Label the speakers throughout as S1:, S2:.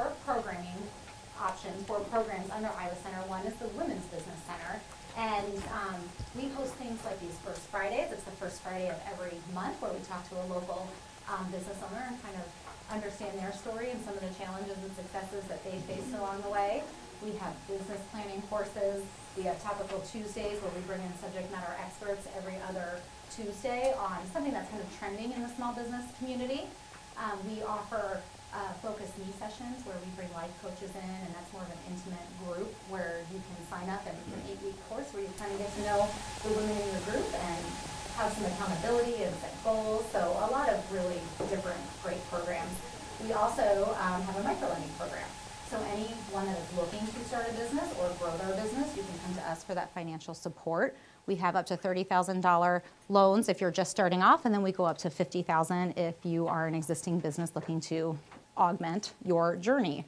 S1: four programming options, four programs under Iowa Center. One is the Women's Business Center. And we host things like these First Fridays. It's the first Friday of every month where we talk to a local business owner and kind of understand their story and some of the challenges and successes that they faced along the way. We have business planning courses. We have Topical Tuesdays where we bring in subject matter experts every other Tuesday on something that's kind of trending in the small business community. We offer focus me sessions where we bring life coaches in, and that's more of an intimate group where you can sign up, and it's an 8-week course where you kind of get to know the women in your group and have some accountability and set goals. So a lot of really different great programs. We also have a microlending program. So anyone that is looking to start a business or grow their business, you can come to us for that financial support. We have up to $30,000 loans if you're just starting off, and then we go up to $50,000 if you are an existing business looking to augment your journey.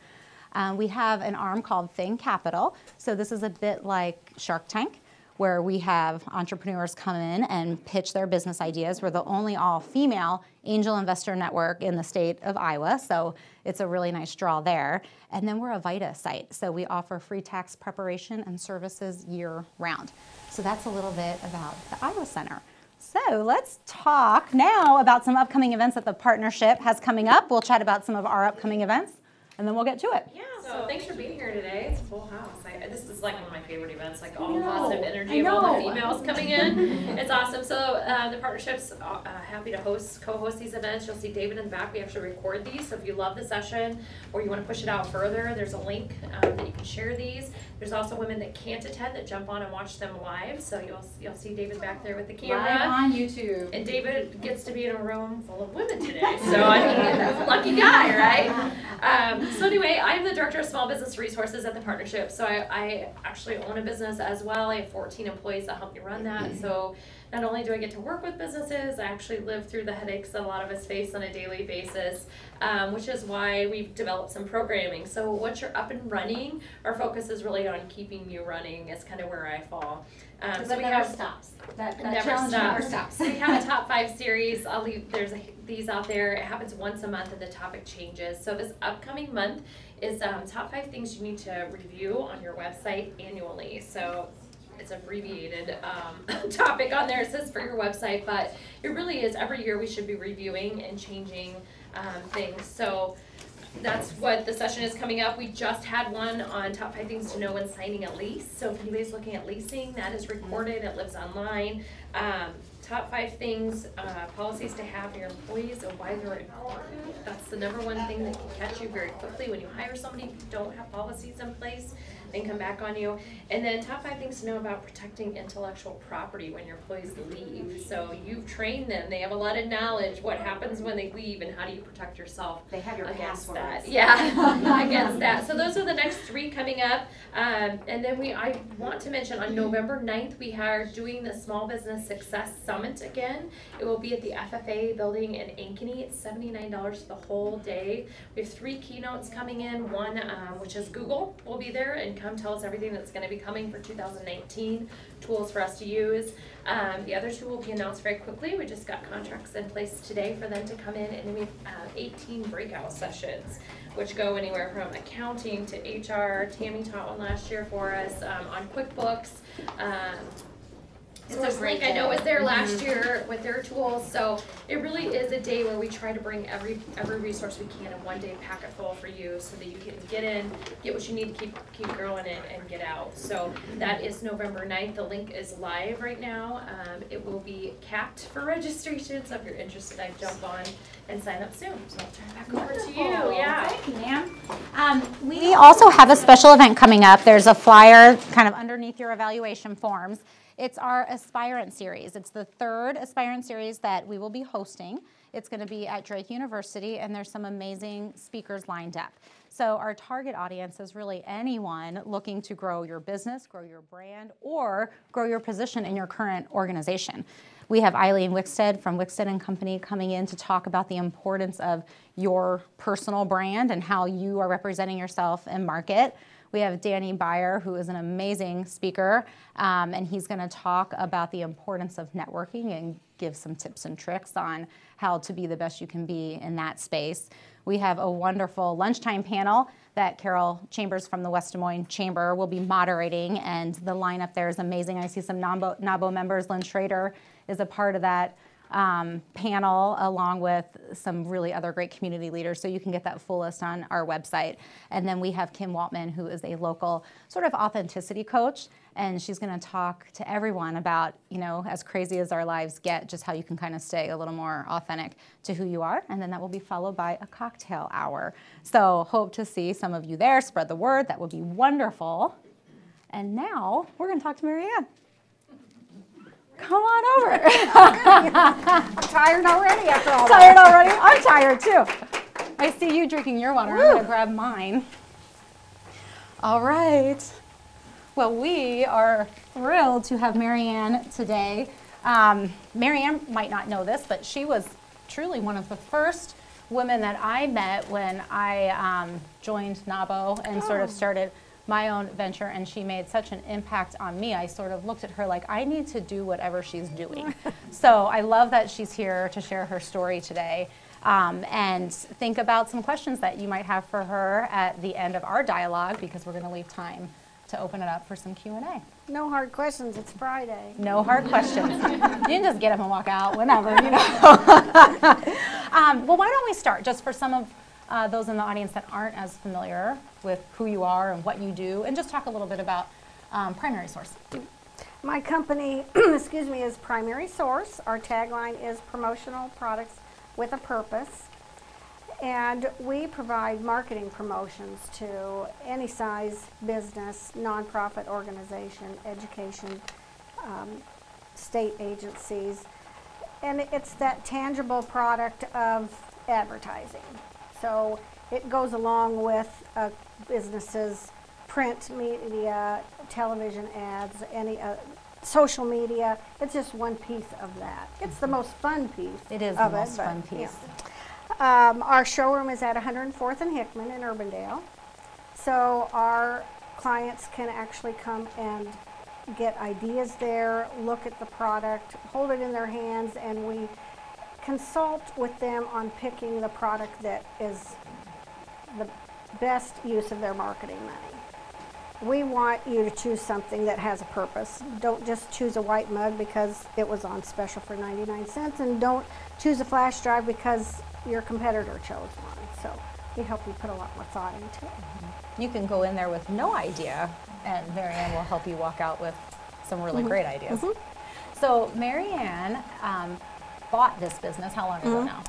S1: We have an arm called Thing Capital. So this is a bit like Shark Tank, where we have entrepreneurs come in and pitch their business ideas. We're the only all-female angel investor network in the state of Iowa, so it's a really nice draw there. And then we're a VITA site, so we offer free tax preparation and services year-round. So that's a little bit about the Iowa Center. So let's talk now about some upcoming events that the partnership has coming up. We'll chat about some of our upcoming events, and then we'll get to it.
S2: Yeah, so thanks for being here today. It's a full house. This is like one of my favorite events, like all the positive energy of all the females coming in. It's awesome. So the partnership's happy to co-host these events. You'll see David in the back. We actually record these, so if you love the session or you want to push it out further, there's a link that you can share these. There's also women that can't attend that jump on and watch them live, so you'll see David back there with the camera.
S1: Live on YouTube.
S2: And David gets to be in a room full of women today, so I mean, that's a lucky guy, right? So anyway, I'm the Director of Small Business Resources at the partnership, so I actually own a business as well. I have 14 employees that help me run that, so not only do I get to work with businesses, I actually live through the headaches that a lot of us face on a daily basis, which is why we've developed some programming. So once you're up and running, our focus is really on keeping you running. Is kind of where I fall.
S1: So we never stops. That challenge never stops.
S2: We have a top 5 series. There's these out there. It happens once a month and the topic changes. So this upcoming month is top 5 things you need to review on your website annually. So it's abbreviated topic on there. It says for your website, but it really is every year we should be reviewing and changing things. So that's what the session is coming up. We just had one on top 5 things to know when signing a lease. So if anybody's looking at leasing, that is recorded. It lives online. Top 5 things, policies to have for your employees and why they're important. That's the #1 thing that can catch you very quickly when you hire somebody who don't have policies in place. They can come back on you. And then top 5 things to know about protecting intellectual property when your employees leave. So you've trained them. They have a lot of knowledge. What happens when they leave and how do you protect yourself
S1: They have your
S2: against
S1: passwords.
S2: that? Yeah, against that. So those are the next 3 coming up. And then I want to mention on November 9th, we are doing the Small Business Success Summit again. It will be at the FFA building in Ankeny. It's $79 the whole day. We have 3 keynotes coming in. One, which is Google, will be there and come tell us everything that's going to be coming for 2019, tools for us to use. The other 2 will be announced very quickly. We just got contracts in place today for them to come in, and then we have 18 breakout sessions, which go anywhere from accounting to HR. Tammy taught one last year for us on QuickBooks. It's a great I know was there last year with their tools, so it really is a day where we try to bring every resource we can in one day, pack it full for you, so that you can get in, get what you need to keep growing it and get out. So that is November 9th. The link is live right now. It will be capped for registration, so if you're interested, I'd jump on and sign up soon. So I'll turn it back over to you. Yeah.
S1: Thank you, ma'am. We also have a special event coming up. There's a flyer kind of underneath your evaluation forms. It's our Aspirant Series. It's the 3rd Aspirant Series that we will be hosting. It's going to be at Drake University, and there's some amazing speakers lined up. So our target audience is really anyone looking to grow your business, grow your brand, or grow your position in your current organization. We have Eileen Wickstead from Wickstead & Company coming in to talk about the importance of your personal brand and how you are representing yourself in market. We have Danny Beyer, who is an amazing speaker, and he's going to talk about the importance of networking and give some tips and tricks on how to be the best you can be in that space. We have a wonderful lunchtime panel that Carol Chambers from the West Des Moines Chamber will be moderating, and the lineup there is amazing. I see some NAWBO members. Lynn Schrader is a part of that panel, along with some really other great community leaders. So you can get that full list on our website. And then we have Kim Waltman, who is a local sort of authenticity coach, and she's going to talk to everyone about, you know, as crazy as our lives get, just how you can kind of stay a little more authentic to who you are. And then that will be followed by a cocktail hour. So hope to see some of you there. Spread the word. That would be wonderful. And now we're going to talk to Marianne. Come on over.
S3: I'm tired already after all that.
S1: Tired already? I'm tired too. I see you drinking your water. I'm going to grab mine. All right. Well, we are thrilled to have Marianne today. Marianne might not know this, but she was truly one of the first women that I met when I joined NAWBO and sort of started my own venture, and she made such an impact on me. I sort of looked at her like, I need to do whatever she's doing. So I love that she's here to share her story today, and think about some questions that you might have for her at the end of our dialogue, because we're going to leave time to open it up for some Q&A.
S3: No hard questions, it's Friday.
S1: No hard questions. You can just get up and walk out whenever, you know. Well, why don't we start, just for some of those in the audience that aren't as familiar with who you are and what you do, and just talk a little bit about Primary Source.
S3: My company, excuse me, is Primary Source. Our tagline is promotional products with a purpose. And we provide marketing promotions to any size business, nonprofit organization, education, state agencies. And it's that tangible product of advertising. So it goes along with businesses, print media, television ads, any social media. It's just one piece of that. It's the most fun piece.
S1: It is the most fun piece.
S3: Yeah. Our showroom is at 104th and Hickman in Urbandale. So our clients can actually come and get ideas there, look at the product, hold it in their hands, and we consult with them on picking the product that is the best use of their marketing money. We want you to choose something that has a purpose. Don't just choose a white mug because it was on special for 99 cents, and don't choose a flash drive because your competitor chose one. So we help you put a lot more thought into it.
S1: You can go in there with no idea, and Marianne will help you walk out with some really great ideas. So Marianne bought this business how long ago now?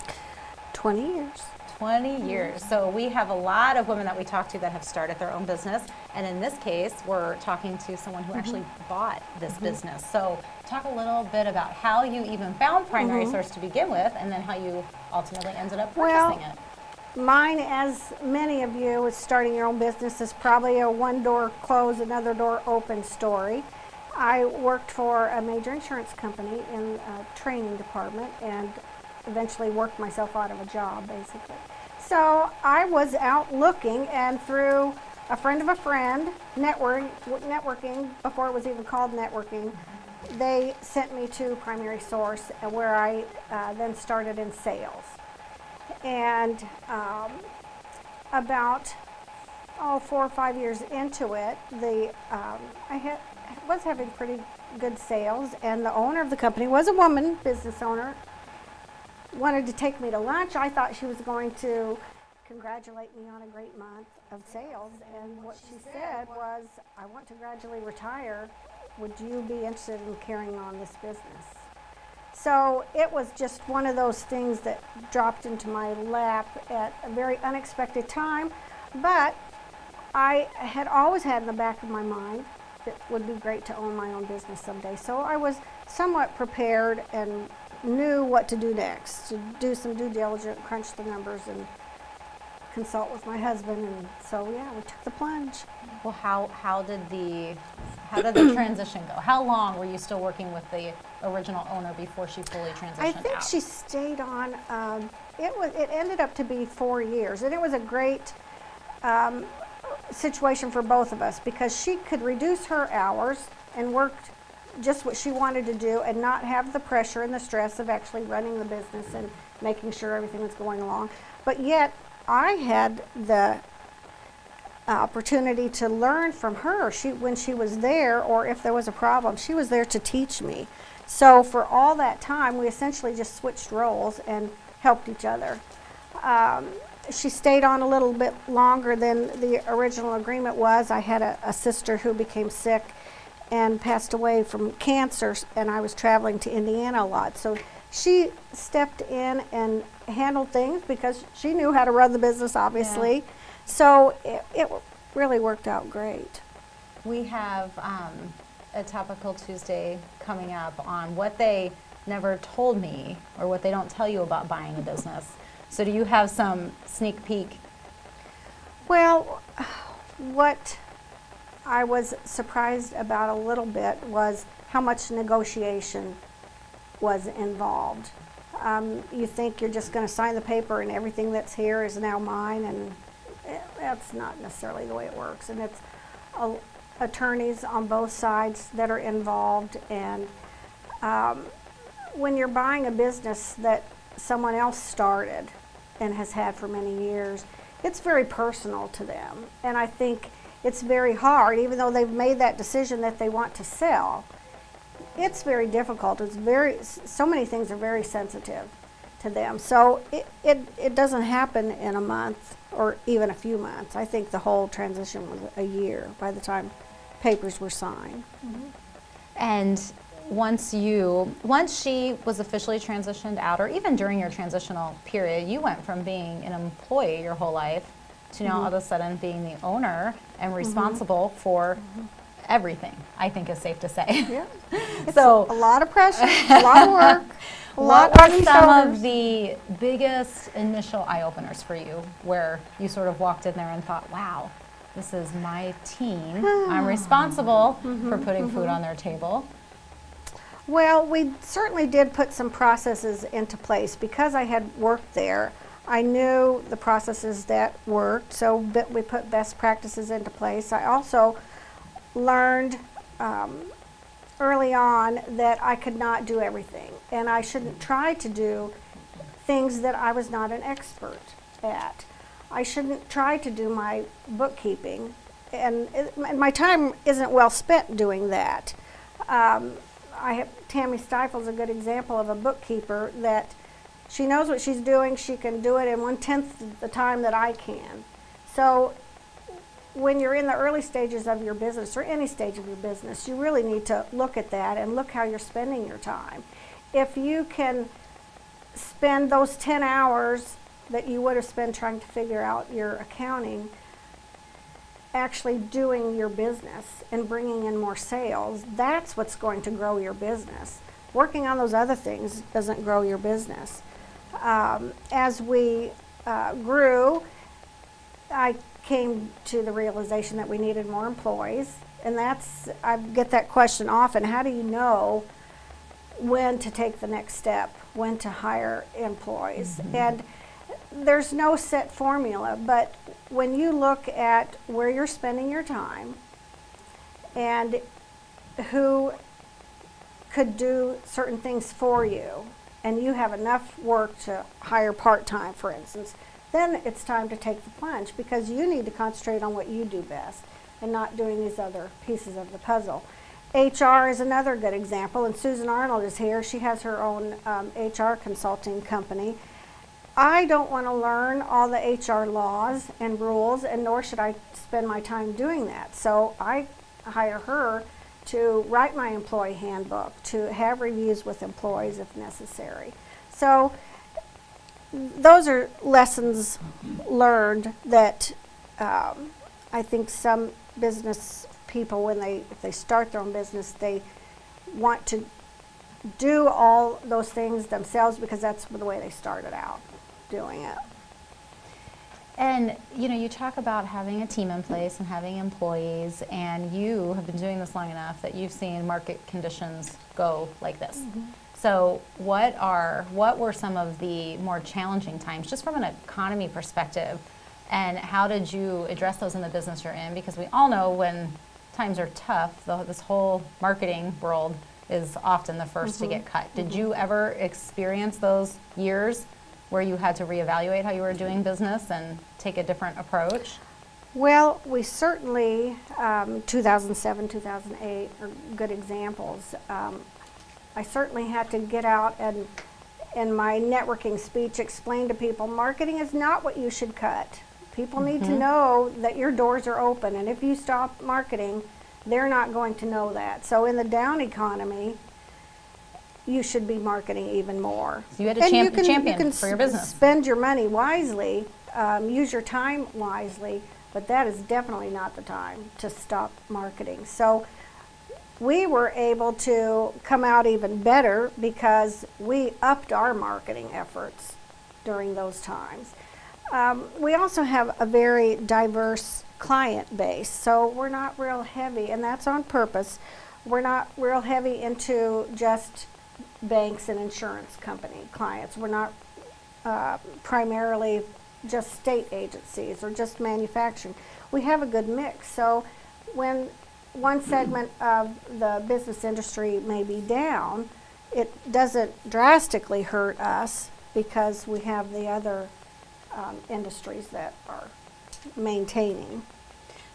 S3: 20 years.
S1: 20 years. So we have a lot of women that we talk to that have started their own business, and in this case we're talking to someone who actually bought this business. So talk a little bit about how you even found Primary Source to begin with, and then how you ultimately ended up purchasing it.
S3: Mine, as many of you, with starting your own business, is probably a one door close, another door open story. I worked for a major insurance company in a training department and eventually worked myself out of a job, basically. So I was out looking, and through a friend of a friend, networking before it was even called networking, they sent me to Primary Source, where I then started in sales. And about 4 or 5 years into it, I was having pretty good sales, and the owner of the company was a woman, business owner, wanted to take me to lunch. I thought she was going to congratulate me on a great month of sales, and what she said was, I want to gradually retire. Would you be interested in carrying on this business? So it was just one of those things that dropped into my lap at a very unexpected time, but I had always had in the back of my mind it would be great to own my own business someday. So I was somewhat prepared and knew what to do next, to do some due diligence, crunch the numbers, and consult with my husband. And so yeah, we took the plunge.
S1: Well, how did the transition go? How long were you still working with the original owner before she fully transitioned
S3: I think
S1: out?
S3: she stayed on. It ended up to be 4 years, and it was a great situation for both of us, because she could reduce her hours and worked just what she wanted to do and not have the pressure and the stress of actually running the business and making sure everything was going along. But yet I had the opportunity to learn from her. When she was there, or if there was a problem, she was there to teach me. So for all that time, we essentially just switched roles and helped each other. She stayed on a little bit longer than the original agreement was. I had a sister who became sick and passed away from cancer, and I was traveling to Indiana a lot. So she stepped in and handled things because she knew how to run the business, obviously.
S4: Yeah.
S3: So it really worked out great.
S4: We have a Topical Tuesday coming up on what they never told me or what they don't tell you about buying a business. So do you have some sneak peek?
S3: Well, what I was surprised about a little bit was how much negotiation was involved. You think you're just going to sign the paper and everything that's here is now mine, and that's not necessarily the way it works. And it's attorneys on both sides that are involved, and when you're buying a business that someone else started and has had for many years, it's very personal to them. And I think it's very hard, even though they've made that decision that they want to sell. It's very difficult. So many things are very sensitive to them. So it doesn't happen in a month or even a few months. I think the whole transition was a year by the time papers were signed.
S4: And once she was officially transitioned out, or even during your transitional period, you went from being an employee your whole life to now all of a sudden being the owner and responsible for everything, I think is safe to say.
S3: Yeah.
S4: So
S3: a lot of pressure, a lot of work.
S4: what were some of the biggest initial eye-openers for you where you sort of walked in there and thought, wow, this is my team. I'm responsible for putting food on their table.
S3: Well, we certainly did put some processes into place. Because I had worked there, I knew the processes that worked, so we put best practices into place. I also learned early on that I could not do everything, and I shouldn't try to do things that I was not an expert at. I shouldn't try to do my bookkeeping, and my time isn't well spent doing that. Tammy Stifel's a good example of a bookkeeper that she knows what she's doing. She can do it in 1/10 the time that I can. So when you're in the early stages of your business, or any stage of your business, you really need to look at that and look how you're spending your time. If you can spend those 10 hours that you would have spent trying to figure out your accounting actually doing your business and bringing in more sales, that's what's going to grow your business. Working on those other things doesn't grow your business. As we grew, I came to the realization that we needed more employees, and I get that question often: how do you know when to take the next step, when to hire employees? And there's no set formula, but when you look at where you're spending your time and who could do certain things for you, and you have enough work to hire part-time, for instance, then it's time to take the plunge, because you need to concentrate on what you do best and not doing these other pieces of the puzzle. HR is another good example, and Susan Arnold is here. She has her own HR consulting company. I don't want to learn all the HR laws and rules, and nor should I spend my time doing that. So I hire her to write my employee handbook, to have reviews with employees if necessary. So those are lessons learned that I think some business people, if they start their own business, they want to do all those things themselves because that's the way they started out doing it.
S4: And you talk about having a team in place and having employees, and you have been doing this long enough that you've seen market conditions go like this. So what were some of the more challenging times, just from an economy perspective, and how did you address those in the business you're in? Because we all know when times are tough, this whole marketing world is often the first to get cut. Did you ever experience those years where you had to reevaluate how you were doing business and take a different approach?
S3: Well, we certainly, 2007, 2008 are good examples. I certainly had to get out and, in my networking speech, explain to people marketing is not what you should cut. People need to know that your doors are open, and if you stop marketing, they're not going to know that. So in the down economy, you should be marketing even more.
S4: So you had to
S3: And
S4: champion for your business.
S3: Spend your money wisely, use your time wisely, but that is definitely not the time to stop marketing. So we were able to come out even better because we upped our marketing efforts during those times. We also have a very diverse client base, so we're not real heavy, and that's on purpose. We're not real heavy into just banks and insurance company clients. We're not primarily just state agencies or just manufacturing. We have a good mix. So when one segment of the business industry may be down, it doesn't drastically hurt us because we have the other industries that are maintaining.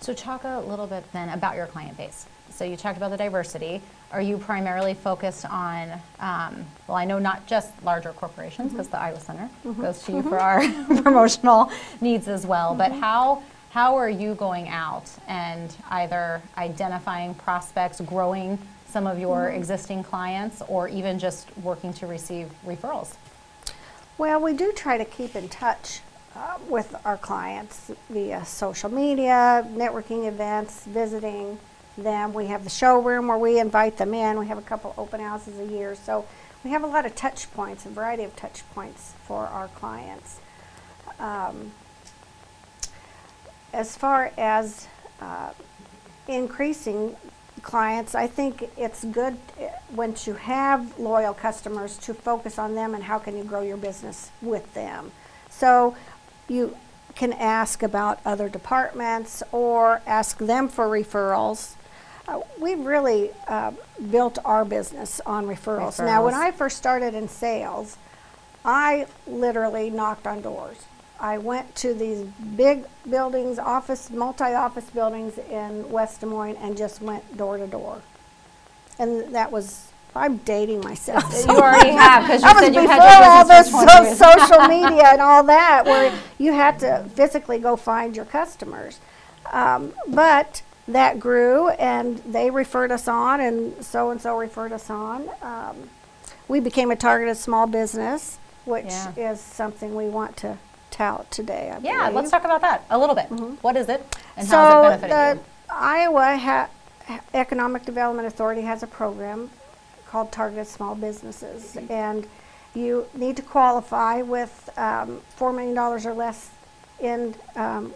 S4: So talk a little bit then about your client base. So you talked about the diversity. Are you primarily focused on, well, I know not just larger corporations, because the Iowa Center goes to you for our promotional needs as well, but how are you going out and either identifying prospects, growing some of your existing clients, or even just working to receive referrals?
S3: Well, we do try to keep in touch with our clients via social media, networking events, visiting them. We have the showroom where we invite them in. We have a couple open houses a year. So we have a lot of touch points, a variety of touch points for our clients. As far as increasing clients, I think it's good once you have loyal customers to focus on them and how can you grow your business with them. So you can ask about other departments or ask them for referrals. We've really built our business on referrals. Now, when I first started in sales, I literally knocked on doors. I went to these big buildings, multi-office buildings in West Des Moines, and just went door to door. And that was, I'm dating myself.
S4: You already have, because you said you had
S3: all
S4: your
S3: this
S4: business for 20 years.
S3: social media and all that, where you had to physically go find your customers. But that grew, and they referred us on, and so referred us on. We became a targeted small business, which is something we want to tout today, I believe.
S4: Let's talk about that a little bit. What is it, and
S3: So
S4: how is it benefiting
S3: the Iowa Economic Development Authority has a program called Targeted Small Businesses, and you need to qualify with $4 million or less in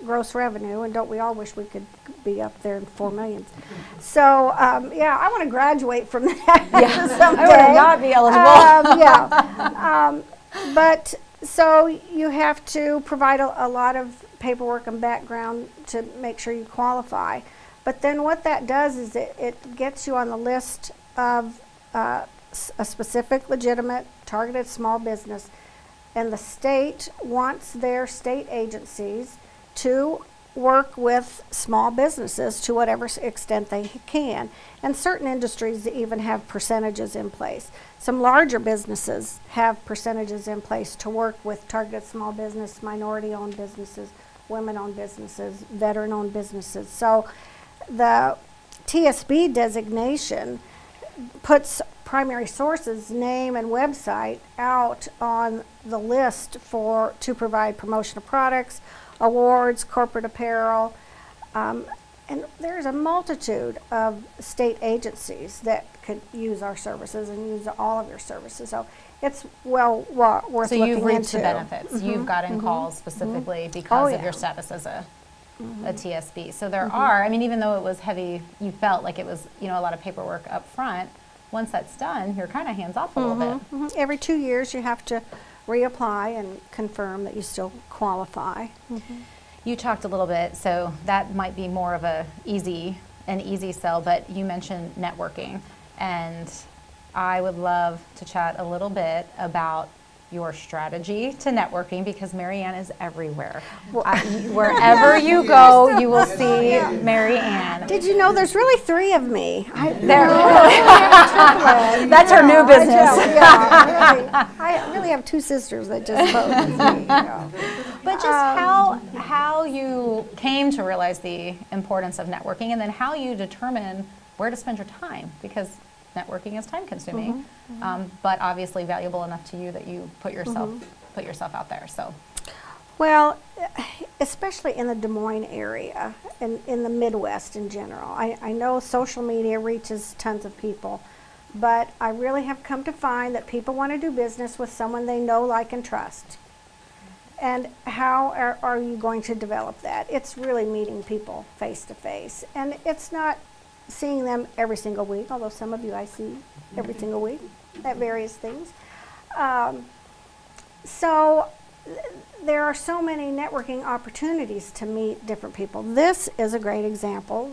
S3: gross revenue, and don't we all wish we could be up there in 4 million? So I want to graduate from that someday.
S4: I would not be eligible.
S3: But so you have to provide a lot of paperwork and background to make sure you qualify. But then what that does is it gets you on the list of a specific, legitimate, targeted small business. And the state wants their state agencies to work with small businesses to whatever extent they can. And certain industries even have percentages in place. Some larger businesses have percentages in place to work with targeted small business, minority-owned businesses, women-owned businesses, veteran-owned businesses. So the TSB designation puts primary sources, name and website out on the list to provide promotional products, awards, corporate apparel, and there's a multitude of state agencies that could use our services and use all of your services. So it's worth looking into.
S4: So you've reaped the benefits. You've gotten calls specifically because of your status as a TSB. So there are, I mean, even though it was heavy, you felt like it was, a lot of paperwork up front. Once that's done, you're kind of hands off a little bit.
S3: Every 2 years, you have to reapply and confirm that you still qualify.
S4: You talked a little bit, so that might be more of an easy sell, but you mentioned networking, and I would love to chat a little bit about your strategy to networking, because Mary Ann is everywhere. Wherever you go, you will see Mary Ann.
S3: Did you know there's really 3 of me?
S4: That's her new business.
S3: I really have 2 sisters that just vote with me. You know.
S4: But just how you came to realize the importance of networking, and then how you determine where to spend your time, because networking is time consuming, but obviously valuable enough to you that you put yourself out there. So,
S3: well, especially in the Des Moines area and in the Midwest in general, I know social media reaches tons of people, but I really have come to find that people want to do business with someone they know, like, and trust. And how are you going to develop that? It's really meeting people face to face, and it's not seeing them every single week, although some of you I see every single week at various things. So there are so many networking opportunities to meet different people. This is a great example.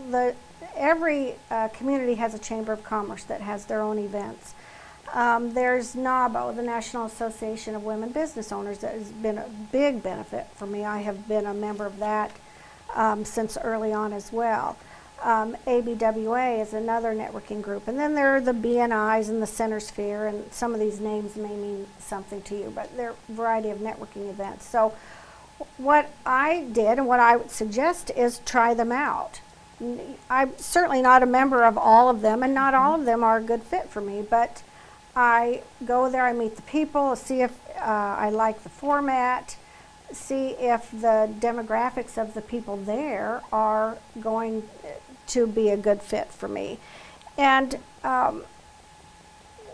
S3: Every community has a Chamber of Commerce that has their own events. There's NABO, the National Association of Women Business Owners, that has been a big benefit for me. I have been a member of that since early on as well. ABWA is another networking group. And then there are the BNIs and the Center Sphere, and some of these names may mean something to you, but there are a variety of networking events. So what I did and what I would suggest is try them out. I'm certainly not a member of all of them, and not all of them are a good fit for me, but I go there, I meet the people, see if I like the format, see if the demographics of the people there are going to be a good fit for me. And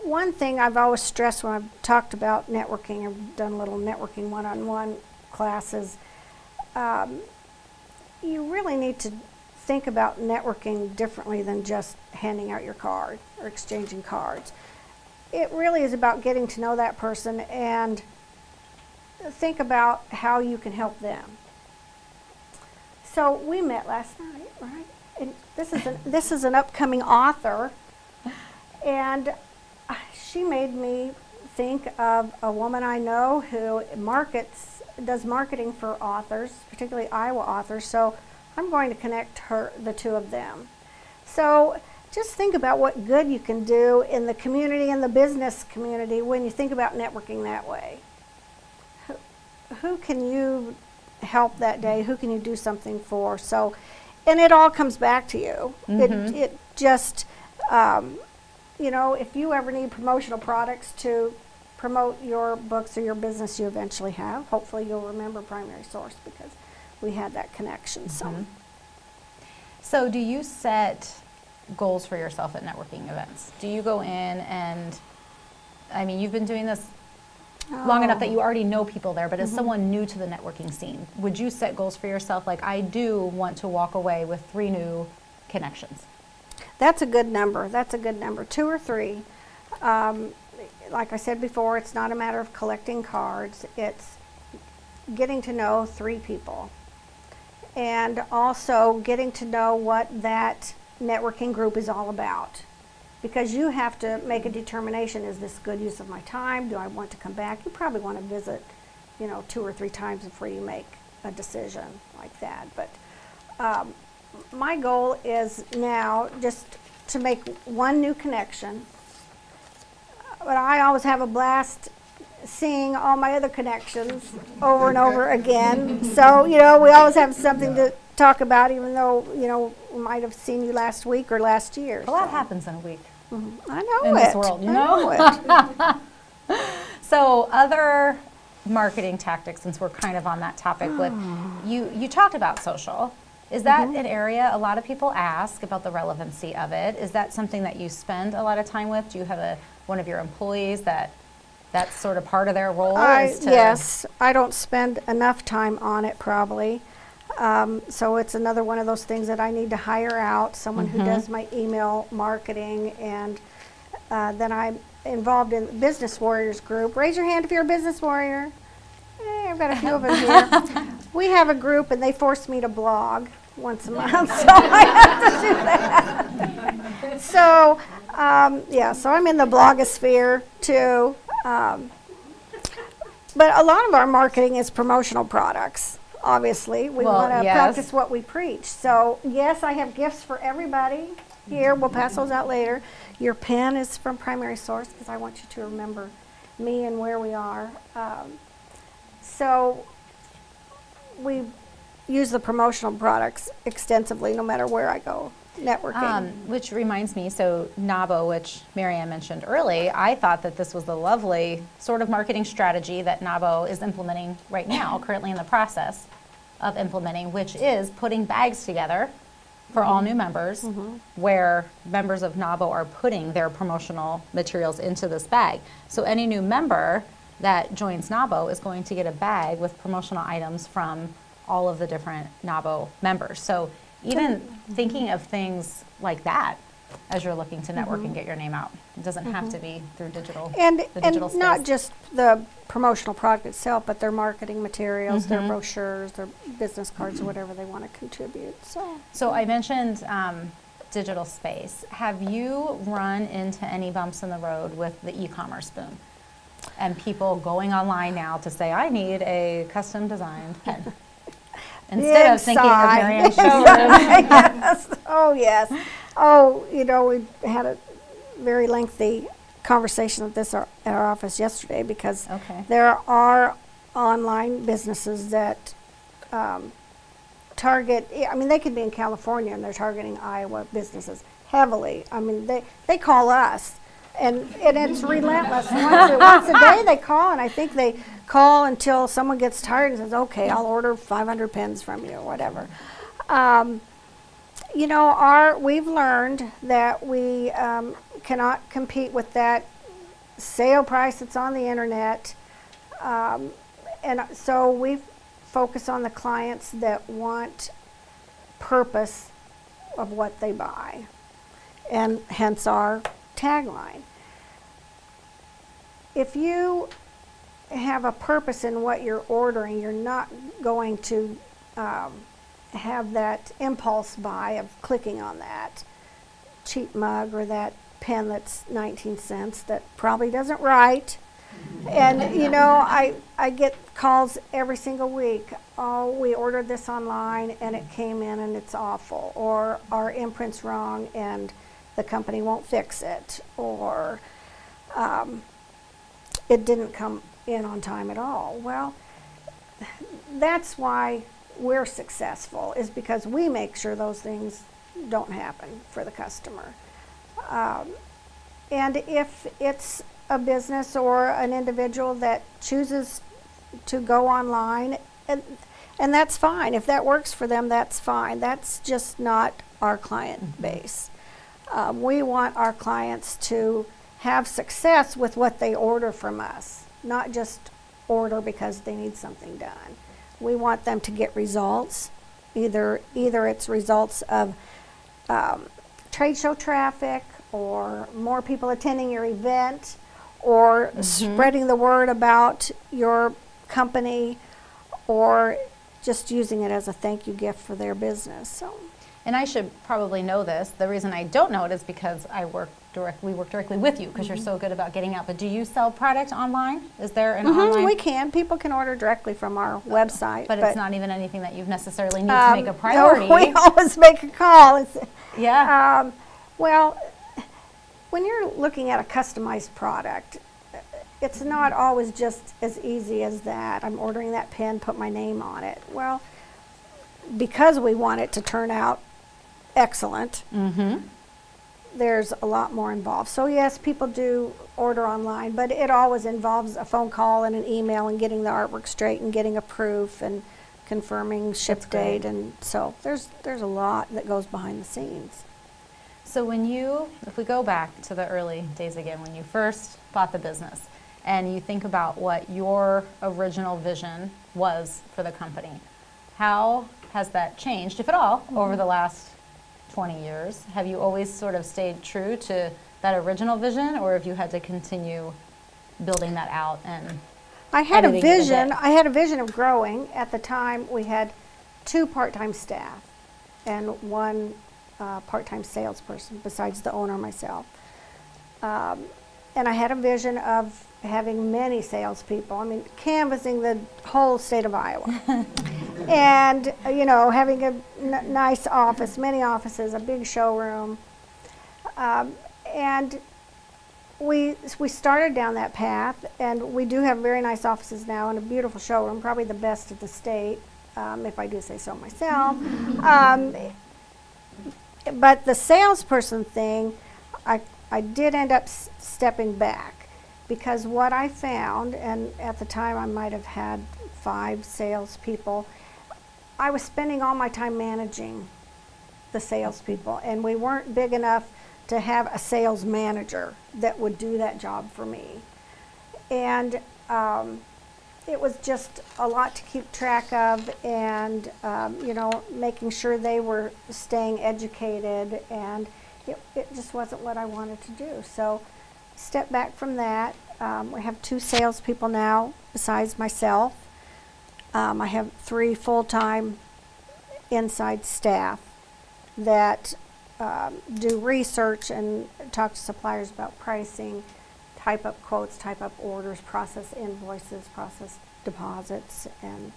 S3: one thing I've always stressed when I've talked about networking, I've done little networking one-on-one classes, you really need to think about networking differently than just handing out your card or exchanging cards. It really is about getting to know that person and think about how you can help them. So we met last night, right? And this is an upcoming author, and she made me think of a woman I know who does marketing for authors, particularly Iowa authors. So I'm going to connect the 2 of them. So just think about what good you can do in the community and the business community when you think about networking that way. Who can you help that day? Who can you do something for? So, and it all comes back to you. It just, you know, if you ever need promotional products to promote your books or your business, you eventually have. Hopefully you'll remember Primary Source because we had that connection.
S4: So do you set goals for yourself at networking events? Do you go in and, I mean, you've been doing this long enough that you already know people there, but as someone new to the networking scene, would you set goals for yourself? Like, I do want to walk away with 3 new connections.
S3: That's a good number. That's a good number. 2 or 3. Like I said before, it's not a matter of collecting cards. It's getting to know 3 people. And also getting to know what that networking group is all about. Because you have to make a determination, is this good use of my time? Do I want to come back? You probably want to visit, you know, 2 or 3 times before you make a decision like that. But my goal is now just to make 1 new connection. But I always have a blast seeing all my other connections over and over again. So, you know, we always have something to talk about, even though, you know, we might have seen you last week or last year.
S4: A lot happens in a week.
S3: I know
S4: in this world, you know?
S3: I know it.
S4: So other marketing tactics, since we're kind of on that topic, with you talked about social. Is that an area a lot of people ask about the relevancy of it? Is that something that you spend a lot of time with? Do you have one of your employees that's sort of part of their role?
S3: Yes, I don't spend enough time on it probably. So it's another one of those things that I need to hire out, someone who does my email marketing, and then I'm involved in the Business Warriors group. Raise your hand if you're a business warrior. Hey, I've got a few of them here. We have a group, and they force me to blog once a month, so I have to do that. So, yeah, so I'm in the blogosphere too. But a lot of our marketing is promotional products, obviously. We
S4: Well,
S3: want to
S4: yes.
S3: practice what we preach. So, yes, I have gifts for everybody here. We'll pass those out later. Your pen is from Primary Source because I want you to remember me and where we are. So, we use the promotional products extensively no matter where I go, networking.
S4: Which reminds me, so NABO, which Marianne mentioned early, I thought that this was the lovely sort of marketing strategy that NABO is implementing right now, currently in the process of implementing, which is putting bags together for all new members, where members of NABO are putting their promotional materials into this bag. So any new member that joins NABO is going to get a bag with promotional items from all of the different NABO members. So even thinking of things like that as you're looking to network and get your name out. It doesn't have to be through digital,
S3: And
S4: the digital
S3: not
S4: space.
S3: just the promotional product itself, but their marketing materials, their brochures, their business cards, or whatever they want to contribute.
S4: So I mentioned digital space. Have you run into any bumps in the road with the e-commerce boom? And people going online now to say, I need a custom designed pen. Instead of thinking of
S3: Sigh.
S4: Marianne's showroom.
S3: Yes. Oh, yes. Oh, you know, we had a very lengthy conversation with this at our office yesterday because
S4: Okay.
S3: there are online businesses that target, I mean, they could be in California and they're targeting Iowa businesses heavily. I mean, they call us and it's relentless. Once a day they call, and I think they call until someone gets tired and says, okay, I'll order 500 pens from you or whatever. You know, we've learned that we cannot compete with that sale price that's on the internet. And so we focus on the clients that want purpose of what they buy, and hence our tagline. If you have a purpose in what you're ordering, you're not going to have that impulse buy of clicking on that cheap mug or that pen that's 19 cents that probably doesn't write. And you know, I get calls every single week. Oh, we ordered this online and it came in and it's awful, or our imprint's wrong and the company won't fix it, or it didn't come in on time at all. Well, that's why we're successful, is because we make sure those things don't happen for the customer. And if it's a business or an individual that chooses to go online, and that's fine. If that works for them, that's fine. That's just not our client base. We want our clients to have success with what they order from us, not just order because they need something done. We want them to get results. Either it's results of trade show traffic, or more people attending your event, or spreading the word about your company, or just using it as a thank you gift for their business. So.
S4: And I should probably know this. The reason I don't know it is because we work directly with you, because you're so good about getting out. But do you sell product online? Is there an online?
S3: We can. People can order directly from our website.
S4: But it's not even anything that you necessarily need to make a priority.
S3: No, we always make a call. And say,
S4: Yeah.
S3: well, when you're looking at a customized product, it's not always just as easy as that. I'm ordering that pen, put my name on it. Well, because we want it to turn out excellent, there's a lot more involved. So yes, people do order online, but it always involves a phone call and an email and getting the artwork straight and getting a proof and confirming ship date. And so there's a lot that goes behind the scenes.
S4: So if we go back to the early days again, when you first bought the business, and you think about what your original vision was for the company, how has that changed, if at all, over the last 20 years? Have you always sort of stayed true to that original vision, or have you had to continue building that out and
S3: I had a
S4: editing it a
S3: vision.
S4: bit?
S3: I had a vision of growing. At the time, we had 2 part-time staff and 1 part-time salesperson besides the owner and myself. And And I had a vision of having many salespeople. I mean, canvassing the whole state of Iowa. And, you know, having a nice office, many offices, a big showroom. And we started down that path, and we do have very nice offices now and a beautiful showroom, probably the best in the state, if I do say so myself. But the salesperson thing, I did end up stepping back, because what I found, and at the time I might have had 5 salespeople, I was spending all my time managing the salespeople, and we weren't big enough to have a sales manager that would do that job for me. And it was just a lot to keep track of, and you know, making sure they were staying educated, and it just wasn't what I wanted to do. So step back from that. We have 2 salespeople now besides myself. I have 3 full-time inside staff that do research and talk to suppliers about pricing, type up quotes, type up orders, process invoices, process deposits, and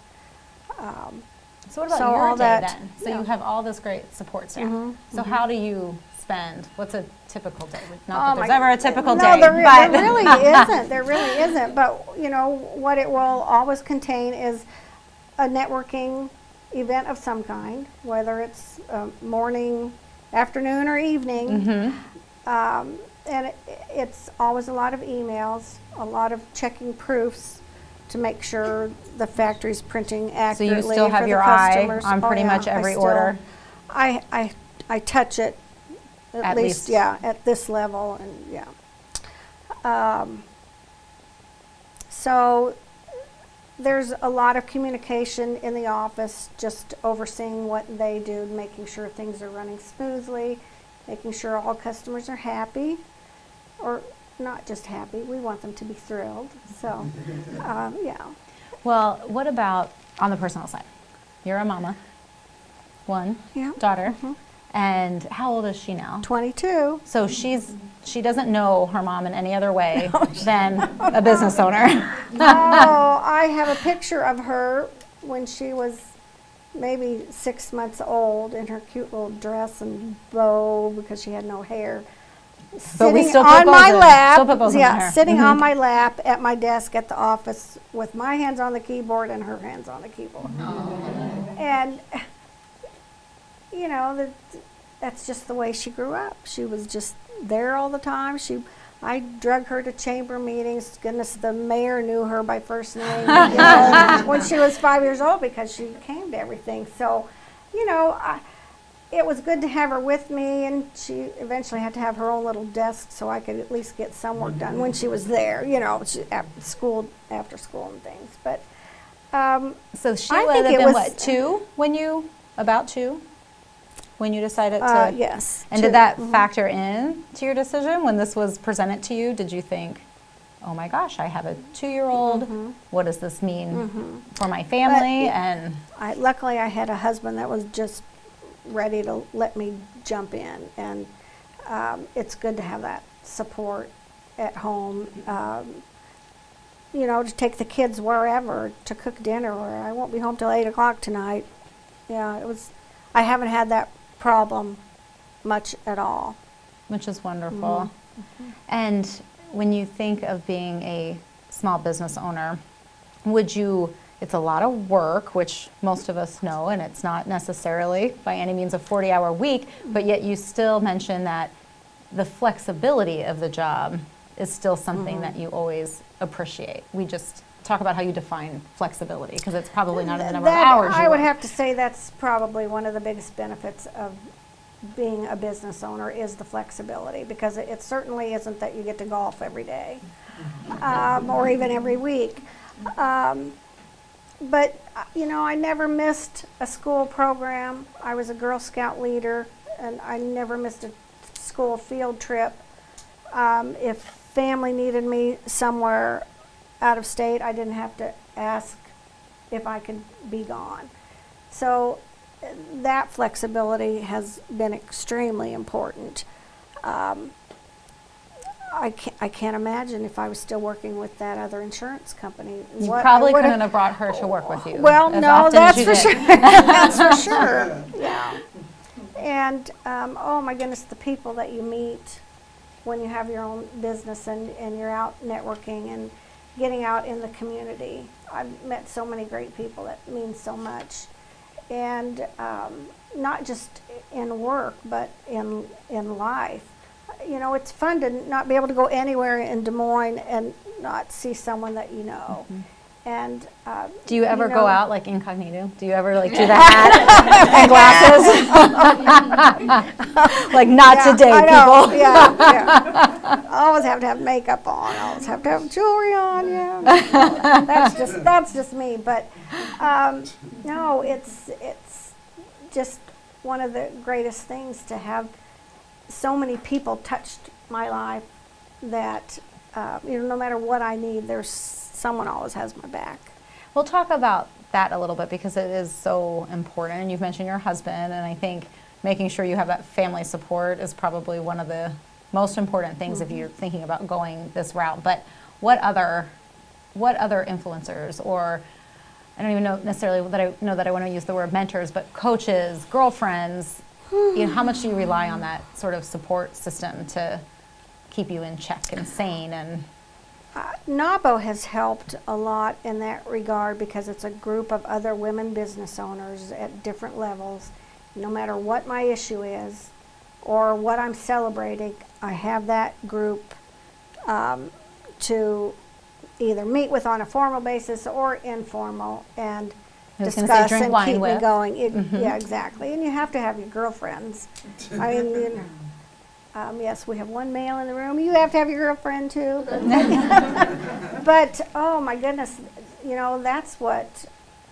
S4: So what about
S3: so
S4: your
S3: all
S4: day
S3: that,
S4: then? So
S3: yeah.
S4: you have all this great support staff.
S3: Mhm,
S4: So how do you spend? What's a typical day? Not
S3: Oh
S4: that there's
S3: my
S4: ever a
S3: God.
S4: typical
S3: No,
S4: day,
S3: there
S4: but
S3: really isn't. There really isn't. But you know what it will always contain is a networking event of some kind, whether it's morning, afternoon, or evening. And it's always a lot of emails, a lot of checking proofs to make sure the factory's printing
S4: so
S3: accurately.
S4: you still have
S3: for
S4: your
S3: the
S4: eye
S3: customers.
S4: on
S3: Oh,
S4: pretty
S3: yeah,
S4: much
S3: I
S4: every
S3: still-
S4: order.
S3: I touch it at least, yeah, at this level, and yeah. So there's a lot of communication in the office, just overseeing what they do, making sure things are running smoothly, making sure all customers are happy, or not just happy, we want them to be thrilled. So, yeah.
S4: Well, what about on the personal side? You're a mama, one
S3: Yeah.
S4: daughter, and how old is she now?
S3: 22.
S4: So she doesn't know her mom in any other way than a business owner.
S3: Oh, I have a picture of her when she was maybe 6 months old in her cute little dress and bow because she had no hair.
S4: But we
S3: Sitting
S4: still put
S3: on
S4: bows
S3: my
S4: in.
S3: lap,
S4: Still put bows in
S3: yeah,
S4: her.
S3: sitting on my lap at my desk at the office with my hands on the keyboard and her hands on the keyboard. And you know, that's just the way she grew up. She was just there all the time. I drug her to chamber meetings. Goodness, the mayor knew her by first name, you know, when she was 5 years old, because she came to everything. So, you know, it was good to have her with me, and she eventually had to have her own little desk so I could at least get some work done when she was there, you know, after school and things. But
S4: So she
S3: I
S4: would
S3: think
S4: have
S3: it
S4: been
S3: was-
S4: what, 2 about 2 when you decided to?
S3: yes.
S4: And did that factor in to your decision when this was presented to you? Did you think, oh my gosh, I have a 2-year-old. What does this mean for my family? And
S3: Luckily, I had a husband that was just ready to let me jump in, and it's good to have that support at home. You know, to take the kids wherever, to cook dinner, or I won't be home till 8 o'clock tonight. Yeah, it was. I haven't had that problem much at all.
S4: which is wonderful. And when you think of being a small business owner, it's a lot of work, which most of us know, and it's not necessarily by any means a 40-hour week, but yet you still mention that the flexibility of the job is still something that you always appreciate. We just talk about how you define flexibility, because it's probably not in the number of hours you
S3: I would
S4: work.
S3: have to say that's probably one of the biggest benefits of being a business owner is the flexibility, because it certainly isn't that you get to golf every day or even every week. But, you know, I never missed a school program. I was a Girl Scout leader, and I never missed a school field trip. If family needed me somewhere out of state, I didn't have to ask if I could be gone. So that flexibility has been extremely important. I can't imagine if I was still working with that other insurance company.
S4: You
S3: what I
S4: probably
S3: would've-
S4: couldn't have brought her to work with you.
S3: Well,
S4: as
S3: no,
S4: often as
S3: that's
S4: you
S3: for
S4: did.
S3: sure. That's for sure. Yeah. And oh my goodness, the people that you meet when you have your own business and you're out networking and getting out in the community. I've met so many great people that mean so much. And not just in work, but in life. You know, it's fun to not be able to go anywhere in Des Moines and not see someone that you know.
S4: Mm-hmm.
S3: And
S4: Do you ever
S3: know,
S4: go out like incognito? Do you ever like do the hat and glasses? Like not
S3: yeah,
S4: today,
S3: I know,
S4: people.
S3: Yeah. Always have to have makeup on. Always have to have jewelry on. Yeah. That's just me. But no, it's just one of the greatest things to have so many people touched my life that you know, no matter what I need, there's someone always has my back.
S4: We'll talk about that a little bit because it is so important. And you've mentioned your husband, and I think making sure you have that family support is probably one of the most important things if you're thinking about going this route. But what other influencers, or I don't even know necessarily that I want to use the word mentors, but coaches, girlfriends, you know, how much do you rely on that sort of support system to keep you in check and sane? And
S3: NABO has helped a lot in that regard because it's a group of other women business owners at different levels. No matter what my issue is or what I'm celebrating, I have that group to either meet with on a formal basis or informal and
S4: I was gonna
S3: discuss
S4: say drink
S3: and
S4: wine
S3: keep me
S4: with.
S3: going. Yeah, exactly. And you have to have your girlfriends. I mean, you know, yes, we have one male in the room. You have to have your girlfriend too. But oh my goodness, you know, that's what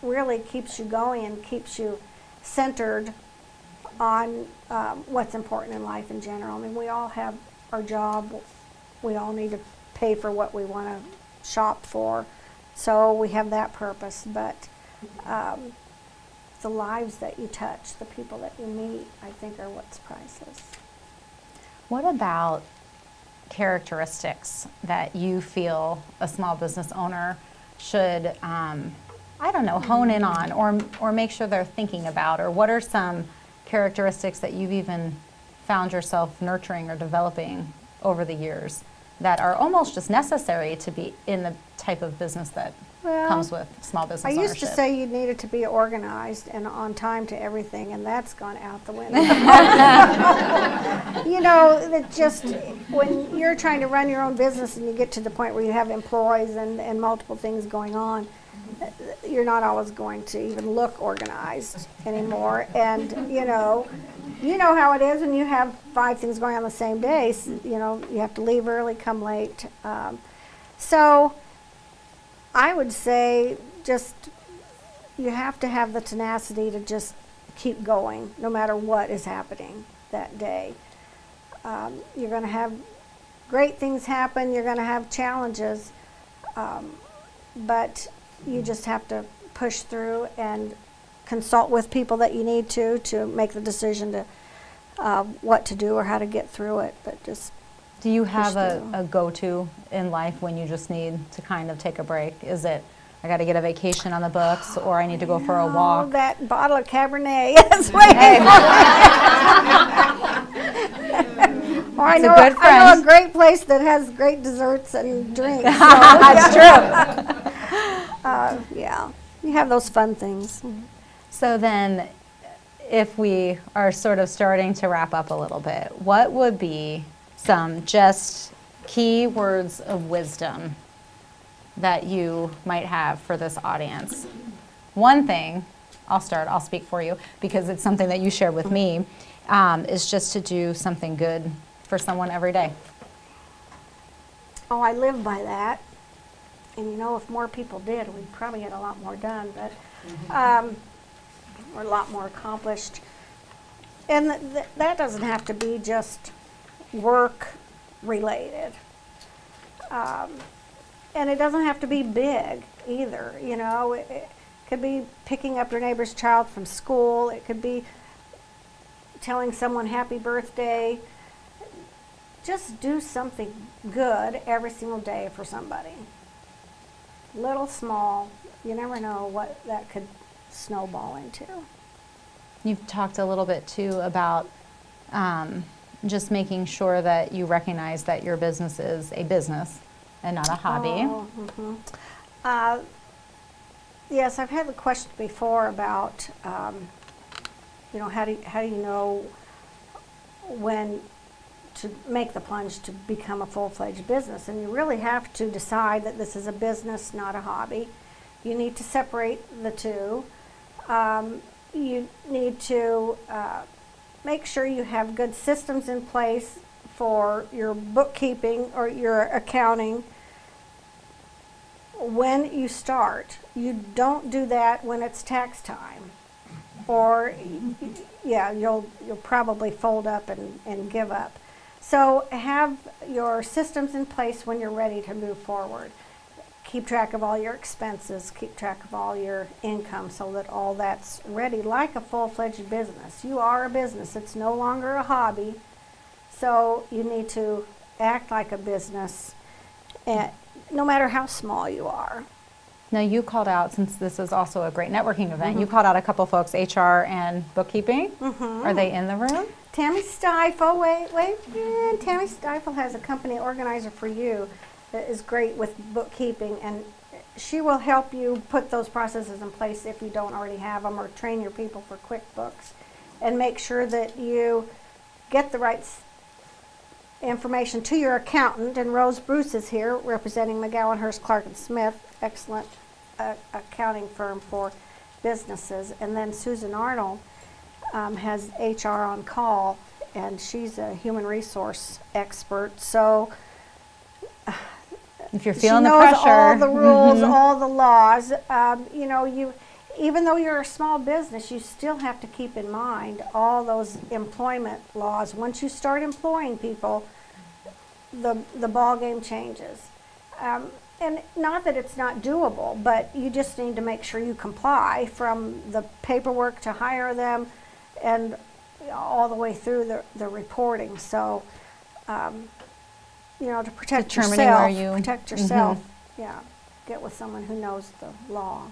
S3: really keeps you going and keeps you centered on what's important in life in general. I mean, we all have our job. We all need to pay for what we want to shop for. So we have that purpose. But the lives that you touch, the people that you meet, I think are what's priceless.
S4: what about characteristics that you feel a small business owner should, I don't know, hone in on or make sure they're thinking about? Or what are some characteristics that you've even found yourself nurturing or developing over the years that are almost just necessary to be in the type of business that comes with small business
S3: I
S4: ownership?
S3: used to say you needed to be organized and on time to everything, and that's gone out the window. You know, that just when you're trying to run your own business and you get to the point where you have employees and multiple things going on, you're not always going to even look organized anymore. And you know how it is when you have 5 things going on the same day. So, you know, you have to leave early, come late. So I would say just you have to have the tenacity to just keep going no matter what is happening that day. You're going to have great things happen. You're going to have challenges. But you just have to push through and consult with people that you need to make the decision to what to do or how to get through it. But just
S4: Do you have
S3: through.
S4: a go-to in life when you just need to kind of take a break? Is it, I got to get a vacation on the books, or I need to go for a walk?
S3: That bottle of Cabernet is waiting. Or I
S4: It's a
S3: know,
S4: good
S3: I know
S4: friend.
S3: a great place that has great desserts and drinks. So,
S4: That's true.
S3: yeah, you have those fun things.
S4: So then, if we are sort of starting to wrap up a little bit, what would be some just key words of wisdom that you might have for this audience? One thing, I'll speak for you because it's something that you shared with me, is just to do something good for someone every day.
S3: Oh, I live by that. And you know, if more people did, we'd probably get a lot more done, but or a lot more accomplished. And that doesn't have to be just work related. And it doesn't have to be big either, you know. It could be picking up your neighbor's child from school. It could be telling someone happy birthday. just do something good every single day for somebody. Little, small, you never know what that could snowball into.
S4: You've talked a little bit too about just making sure that you recognize that your business is a business and not a hobby.
S3: Oh, yes, I've had the question before about, you know, how do you know when to make the plunge to become a full-fledged business? And you really have to decide that this is a business, not a hobby. You need to separate the two. You need to make sure you have good systems in place for your bookkeeping or your accounting when you start. You don't do that when it's tax time, or yeah, you'll probably fold up and give up. So have your systems in place when you're ready to move forward. Keep track of all your expenses, keep track of all your income so that all that's ready like a full-fledged business. You are a business, it's no longer a hobby, so you need to act like a business, no matter how small you are.
S4: Now you called out, since this is also a great networking event, you called out a couple folks, HR and bookkeeping. Are they in the room?
S3: Tammy Stifle, Tammy Stifle has a company organizer for you that is great with bookkeeping, and she will help you put those processes in place if you don't already have them, or train your people for QuickBooks, and make sure that you get the right information to your accountant. And Rose Bruce is here representing McGowan, Hurst, Clark & Smith, excellent accounting firm for businesses. And then Susan Arnold has HR on call, and she's a human resource expert. So
S4: if you're feeling the
S3: she knows
S4: pressure,
S3: all the rules, all the laws. You know, even though you're a small business, you still have to keep in mind all those employment laws. Once you start employing people, the ball game changes. And not that it's not doable, but you just need to make sure you comply, from the paperwork to hire them and all the way through the reporting. So, you know, to protect
S4: Determining
S3: yourself,
S4: where you-
S3: protect yourself, yeah, get with someone who knows the law.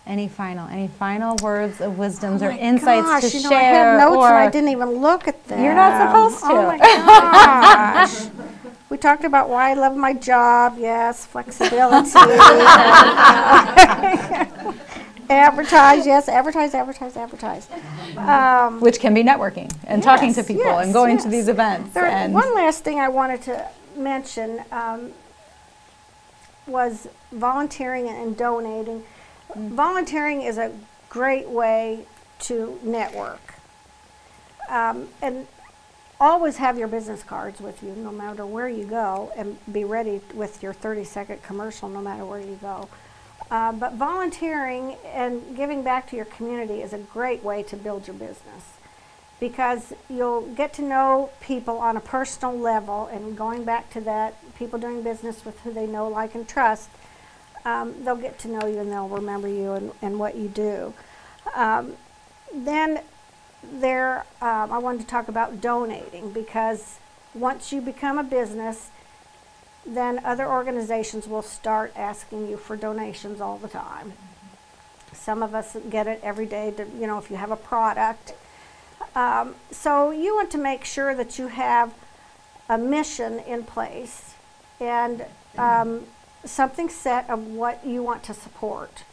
S4: Any final words of wisdoms
S3: Oh
S4: or
S3: my
S4: insights
S3: gosh,
S4: to
S3: you know,
S4: share?
S3: I had notes
S4: or
S3: and I didn't even look at them.
S4: You're not supposed to.
S3: Oh my gosh. We talked about why I love my job. Yes, flexibility. Advertise, yes, advertise.
S4: which can be networking and talking to people and going to these events. And
S3: One last thing I wanted to mention was volunteering and donating. Volunteering is a great way to network. And always have your business cards with you no matter where you go, and be ready with your 30-second commercial no matter where you go. But volunteering and giving back to your community is a great way to build your business, because you'll get to know people on a personal level, and going back to that, people doing business with who they know, like, and trust, they'll get to know you and they'll remember you and what you do. Then I wanted to talk about donating, because once you become a business, then other organizations will start asking you for donations all the time. Some of us get it every day, you know, if you have a product. So you want to make sure that you have a mission in place and something set of what you want to support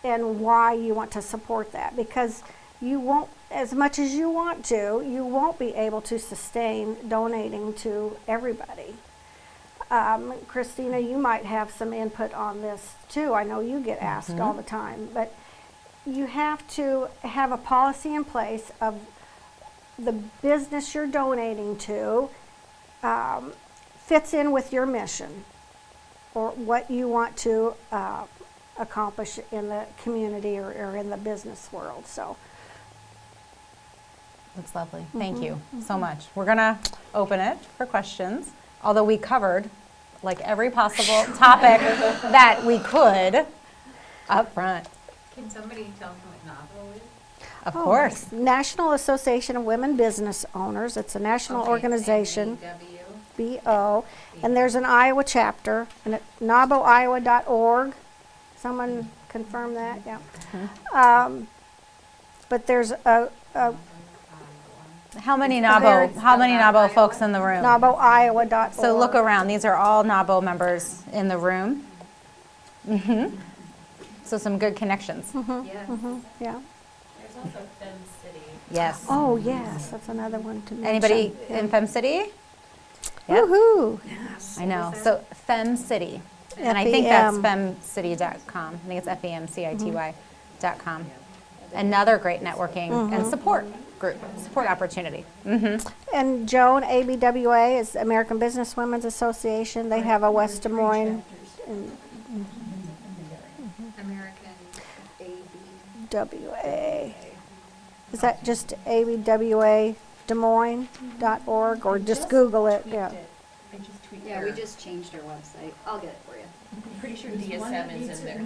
S3: and why you want to support that, because you won't, as much as you want to, you won't be able to sustain donating to everybody. Christina, you might have some input on this too. I know you get asked all the time, but you have to have a policy in place of the business you're donating to fits in with your mission or what you want to accomplish in the community or in the business world. So
S4: that's lovely. Thank you so much. We're going to open it for questions, although we covered like every possible topic that we could up front.
S5: Can somebody tell me what NAVO is?
S4: Of course.
S3: National Association of Women Business Owners. It's a national organization.
S5: NAW?
S3: NABO. And there's an Iowa chapter, and at naboiowa.org. Someone confirm that? Yeah. But there's a
S4: How many
S3: Very-
S4: NABO folks in the room?
S3: naboiowa.org.
S4: So look around. These are all NABO members in the room. So some good connections.
S2: Yes.
S3: Yeah.
S2: There's also Fem City.
S4: Yes.
S3: Oh, yes, that's another one to mention.
S4: Anybody in Fem City? Yep.
S3: Woohoo!
S4: I know. So Fem City. And I think that's
S3: FEM.
S4: femcity.com. I think it's femcity.com. Another great networking and support group, support opportunity.
S3: And Joan, ABWA, is American Business Women's Association. They have a West Des Moines
S5: American
S3: WA. Is that just abwa-des-moines.org or just Google it? Yeah.
S6: Yeah, we just changed our website. I'll get it for you.
S2: I'm pretty sure DSM is in there.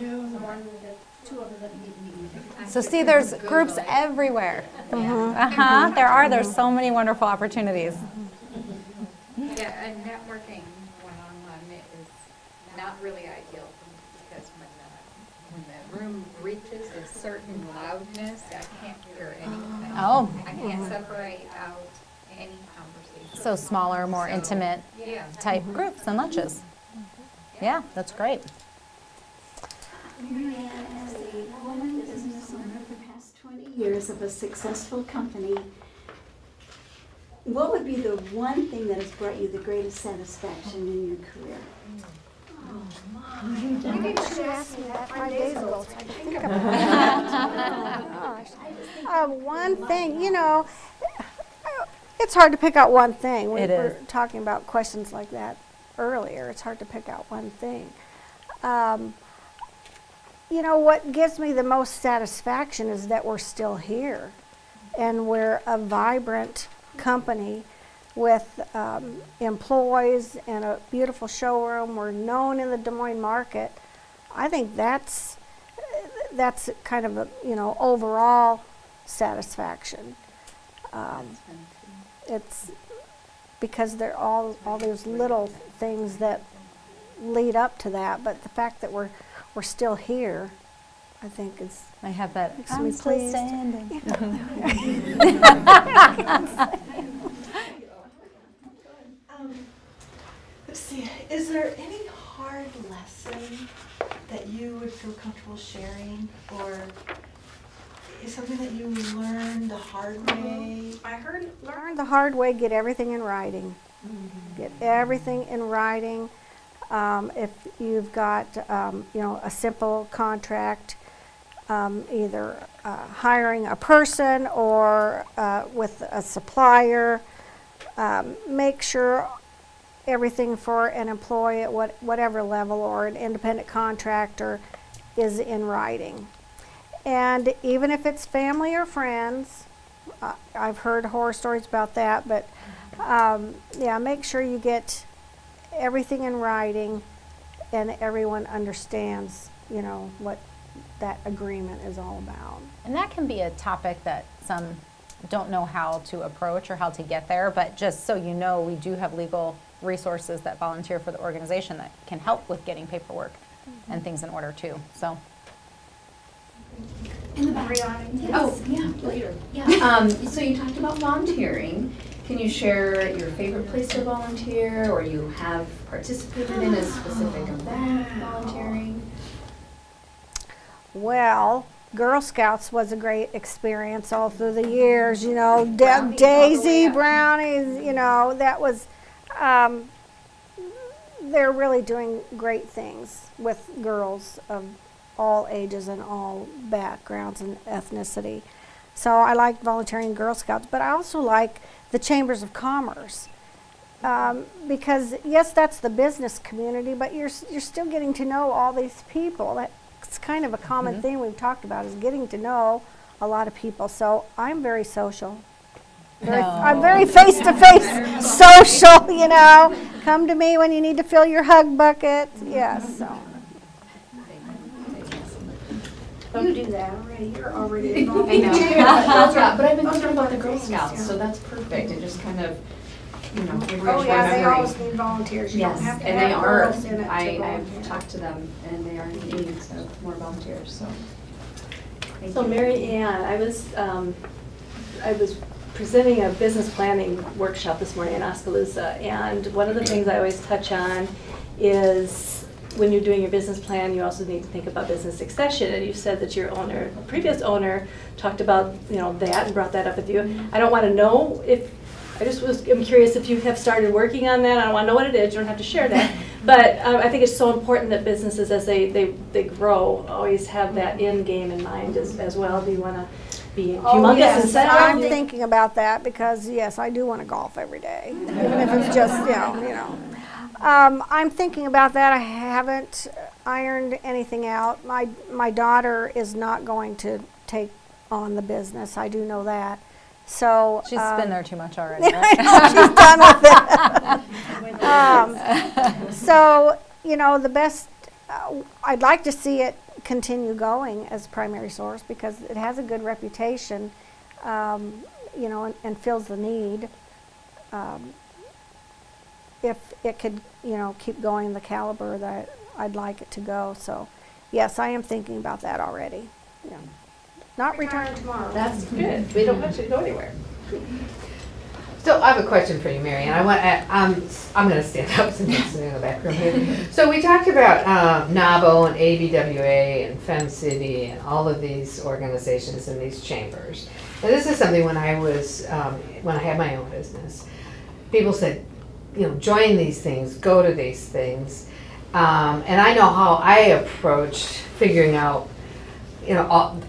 S4: So see, there's groups everywhere. There's so many wonderful opportunities.
S5: Yeah, and networking one-on-one is not really ideal because when the room reaches a certain loudness, I can't hear anything.
S4: Oh.
S5: I can't separate out any conversation.
S4: So smaller, more intimate
S5: Yeah.
S4: type groups and lunches. Yeah, that's great.
S7: Mary Ann, as a woman business owner for the past 20 years of a successful company, what would be the one thing that has brought you the greatest satisfaction in your career?
S3: You should ask me that 5 days ago, so I could think about it. One thing, it's hard to pick out one thing. We
S4: It
S3: were
S4: is.
S3: talking about questions like that earlier. It's hard to pick out one thing. What gives me the most satisfaction is that we're still here, and we're a vibrant company with employees and a beautiful showroom. We're known in the Des Moines market. I think that's kind of a overall satisfaction. It's because they're all those little things that lead up to that, but the fact that we're still here, I think is
S4: I have that.
S3: Makes me
S4: I'm still
S3: pleased.
S4: standing.
S8: Let's see, is there any hard lesson that you would feel comfortable sharing, or is something that you learned the hard way?
S3: learn the hard way. Get everything in writing. Get everything in writing. If you've got a simple contract, either hiring a person or with a supplier, make sure everything for an employee at whatever level or an independent contractor is in writing. And even if it's family or friends, I've heard horror stories about that, but make sure you get everything in writing and everyone understands, what that agreement is all about.
S4: And that can be a topic that some don't know how to approach or how to get there, but just so you know, we do have legal resources that volunteer for the organization that can help with getting paperwork and things in order too. So
S9: In the back. Oh, yeah, later. Yeah. So you talked about volunteering. Can you share your favorite place to volunteer, or you have participated in a specific event volunteering?
S3: Well, Girl Scouts was a great experience all through the years, Daisy, brownies, that was, they're really doing great things with girls of all ages and all backgrounds and ethnicity. So I like volunteering in Girl Scouts, but I also like the Chambers of Commerce. Because yes, that's the business community, but you're still getting to know all these people. That's kind of a common thing we've talked about, is getting to know a lot of people. So I'm very social. I'm very face-to-face social, Come to me when you need to fill your hug bucket. Yes. So.
S7: You do that already. You're already involved.
S9: I know. But I've been thinking about the Girl Scouts, so that's perfect. It just kind of you know, maybe
S3: Oh,
S9: refresh
S3: yeah,
S9: my
S3: they
S9: memory.
S3: always need volunteers. You don't
S9: Yes,
S3: have to
S9: and they
S3: have
S9: are.
S3: girls in it to
S9: I've
S3: volunteer.
S9: talked to them, and they are in need of more volunteers, so. Thank
S10: So
S9: you.
S10: Mary Ann, I was presenting a business planning workshop this morning in Oskaloosa, and one of the things I always touch on is when you're doing your business plan, you also need to think about business succession. And you said that your owner, previous owner, talked about that and brought that up with you. I don't want to know if I'm curious if you have started working on that. I don't want to know what it is. You don't have to share that. But I think it's so important that businesses, as they grow, always have that end game in mind as well. Do you want to be humongous and
S3: Yes,
S10: set
S3: I'm
S10: up?
S3: thinking about that because, yes, I do want to golf every day, even if it's just, I'm thinking about that. I haven't ironed anything out. My daughter is not going to take on the business. I do know that. So
S4: She's been there too much already,
S3: I
S4: right?
S3: know, she's done with it. So, the best, I'd like to see it continue going as primary source because it has a good reputation, and fills the need. If it could, keep going the caliber that I'd like it to go. So, yes, I am thinking about that already. Yeah. Not return tomorrow.
S11: That's good. We don't want you to go anywhere. So I have a question for you, Mary, and I'm going to stand up since I'm sitting in the back room here. So we talked about NABO and ABWA and FemCity and all of these organizations and these chambers. And this is something when I had my own business, people said, join these things, go to these things. And I know how I approached figuring out,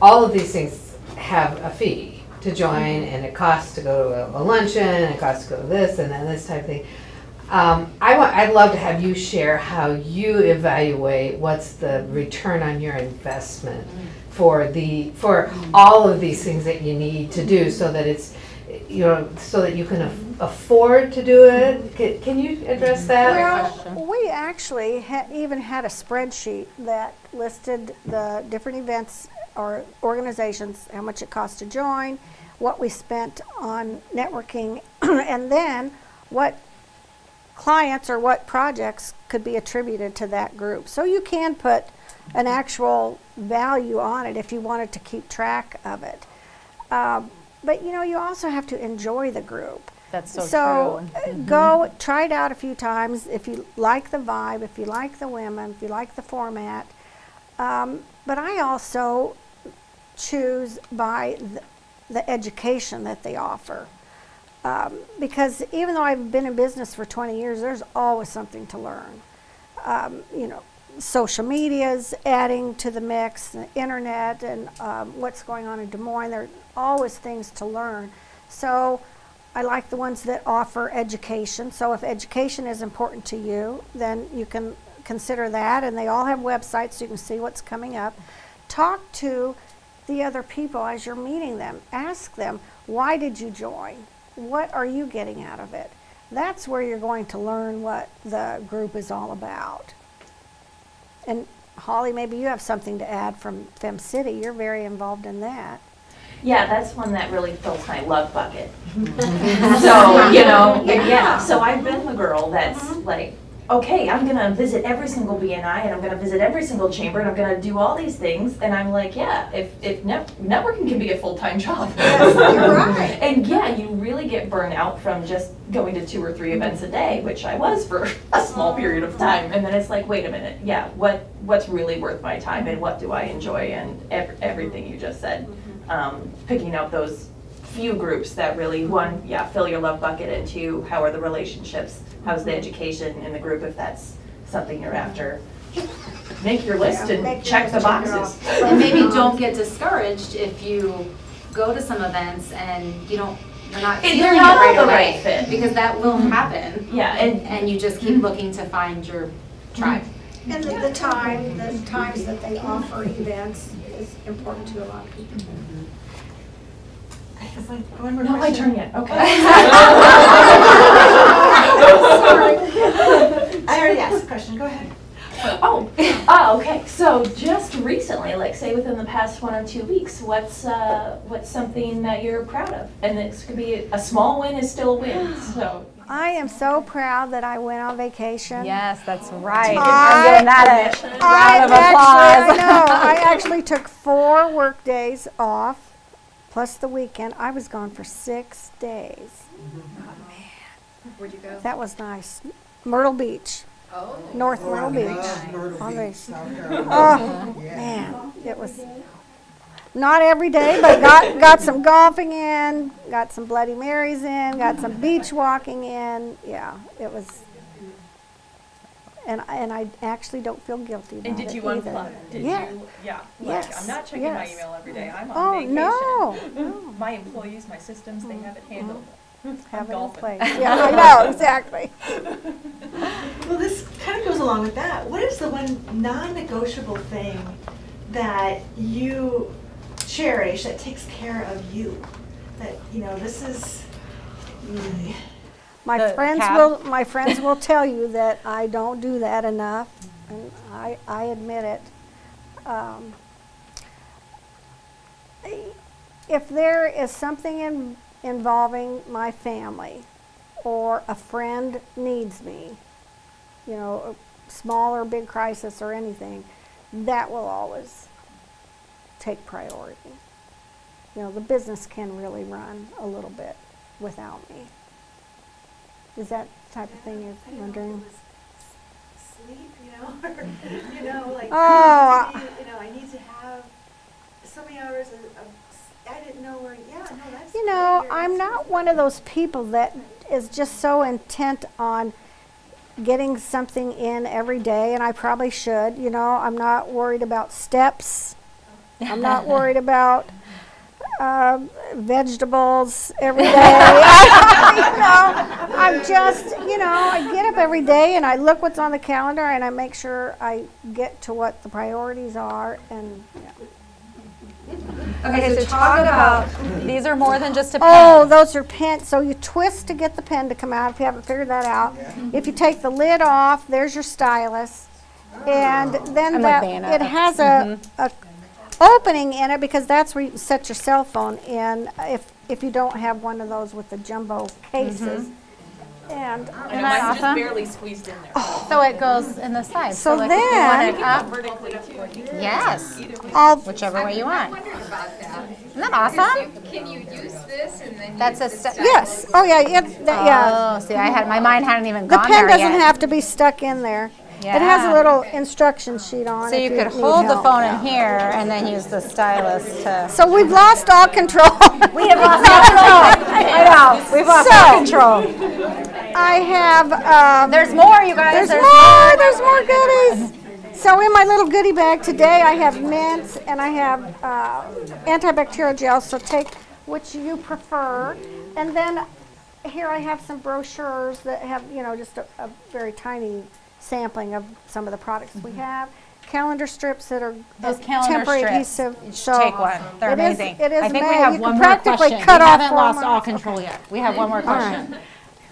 S11: all of these things have a fee to join, and it costs to go to a luncheon, and it costs to go to this and then this type of thing. I'd love to have you share how you evaluate what's the return on your investment for all of these things that you need to do, so that it's so that you can afford to do it. Can you address that?
S3: Well, we actually even had a spreadsheet that listed the different events or organizations, how much it cost to join, what we spent on networking, and then what clients or what projects could be attributed to that group. So you can put an actual value on it if you wanted to keep track of it. But you also have to enjoy the group.
S4: That's so true.
S3: Go try it out a few times if you like the vibe, if you like the women, if you like the format. But I also choose by the education that they offer. Because even though I've been in business for 20 years, there's always something to learn. Social media's adding to the mix, the internet, and what's going on in Des Moines. There are always things to learn. So I like the ones that offer education. So if education is important to you, then you can consider that. And they all have websites so you can see what's coming up. Talk to the other people as you're meeting them. Ask them, why did you join? What are you getting out of it? That's where you're going to learn what the group is all about. And Holly, maybe you have something to add from FemCity. You're very involved in that.
S12: Yeah, that's one that really fills my love bucket. So, yeah. So I've been the girl that's like, okay, I'm gonna visit every single BNI and I'm gonna visit every single chamber and I'm gonna do all these things. And I'm like, yeah, if networking can be a full-time job.
S3: Yes, you're right.
S12: And yeah, you really get burnt out from just going to 2 or 3 events a day, which I was for a small period of time. And then it's like, wait a minute, yeah, what's really worth my time and what do I enjoy, and everything you just said. Picking out those few groups that really, one, fill your love bucket, and 2, how are the relationships, how's the education in the group if that's something you're after. Make your list and check the boxes.
S13: And maybe don't get discouraged if you go to some events and you're not feeling it right away,
S12: fit.
S13: because that will happen.
S12: Yeah,
S13: and you just keep looking to find your tribe.
S3: And the times that they offer events is important to a lot of people.
S8: One more
S12: Not my
S8: question.
S12: turn yet, okay.
S8: Sorry. I already asked the question, go ahead.
S12: Okay. So just recently, like say within the past 1 or 2 weeks, what's something that you're proud of? And this could be a small win is still a win. So
S3: I am so proud that I went on vacation.
S4: Yes, that's right.
S3: I-
S4: I'm giving that a round of applause.
S3: I know. I actually took 4 work days off, plus the weekend. I was gone for 6 days.
S5: Where'd you go?
S3: That was nice. Myrtle Beach,
S5: Oh.
S3: North Myrtle Beach.
S14: Myrtle
S3: On
S14: Beach,
S3: the-
S14: South Carolina.
S3: Oh,
S14: Yeah.
S3: man, it was not every day, but got some golfing in, got some Bloody Marys in, got some beach walking in. Yeah, it was. And I actually don't feel guilty about it
S12: And did you
S3: either.
S12: unplug? Did
S3: Yeah.
S12: you? Yeah.
S3: Yes,
S12: Like, I'm not checking my
S3: yes.
S12: email every day. I'm on
S3: Oh,
S12: vacation.
S3: no.
S12: My employees, my systems, they have it handled.
S3: Have it in
S12: golfing.
S3: place. Yeah, I know, exactly.
S8: Well, this kind of goes along with that. What is the one non-negotiable thing that you cherish that takes care of you? That, you know, this is,
S3: My
S4: The
S3: friends will tell you that I don't do that enough, and I admit it. If there is something involving my family, or a friend needs me, you know, a small or big crisis or anything, that will always take priority. You know, the business can really run a little bit without me. Is that the type of thing you're wondering?
S8: sleep, you know, or, you know, like,
S3: Oh,
S8: I need to have so many hours of I didn't know where, yeah, no, that's.
S3: You know,
S8: great.
S3: I'm not one of those people that is just so intent on getting something in every day, and I probably should. You know, I'm not worried about steps. I'm not worried about vegetables every day. I'm just, I get up every day and I look what's on the calendar and I make sure I get to what the priorities are. And
S4: Okay, so talk about, these are more than just a pen.
S3: oh, those are pens. So you twist to get the pen to come out if you haven't figured that out. If you take the lid off, there's your stylus. And then
S4: I'm
S3: that,
S4: like Vanna.
S3: it has a opening in it because that's where you set your cell phone in if you don't have one of those with the jumbo cases. And
S4: Isn't
S12: Mine
S4: that
S12: just
S4: awesome?
S12: barely squeezed in there.
S4: So it goes in the side.
S3: So
S4: like
S3: then-
S4: if you want it up,
S12: Vertically too.
S4: yes,
S3: I'll
S4: whichever way you
S5: I
S4: want.
S5: wondered about that.
S4: Isn't that awesome?
S5: Can you use this and then
S4: That's
S5: use
S4: a
S5: the
S4: step.
S3: yes. Oh yeah. Yeah.
S4: Oh, see, my mind hadn't even
S3: The
S4: gone
S3: pen
S4: there
S3: doesn't
S4: yet.
S3: have to be stuck in there. It has a
S4: Yeah.
S3: little instruction sheet on
S4: So
S3: it.
S4: you
S3: if
S4: could
S3: need
S4: hold the
S3: help.
S4: phone in here and then use the stylus to.
S3: So we've lost all control.
S4: We have lost all control. I know. We've lost all control.
S3: I have.
S4: There's more, you guys.
S3: There's more goodies. So in my little goodie bag today, I have mints and I have antibacterial gel. So take which you prefer, and then here I have some brochures that have just a very tiny sampling of some of the products we have. Calendar strips that are
S4: Those calendar
S3: temporary
S4: strips.
S3: adhesive.
S4: You should
S3: So
S4: take one. They're
S3: it is-
S4: amazing.
S3: it is
S4: I think we
S3: made.
S4: have
S3: You
S4: one
S3: can
S4: more
S3: practically
S4: question.
S3: cut
S4: We
S3: off
S4: haven't
S3: 4
S4: lost
S3: months.
S4: all control yet. We have one more question.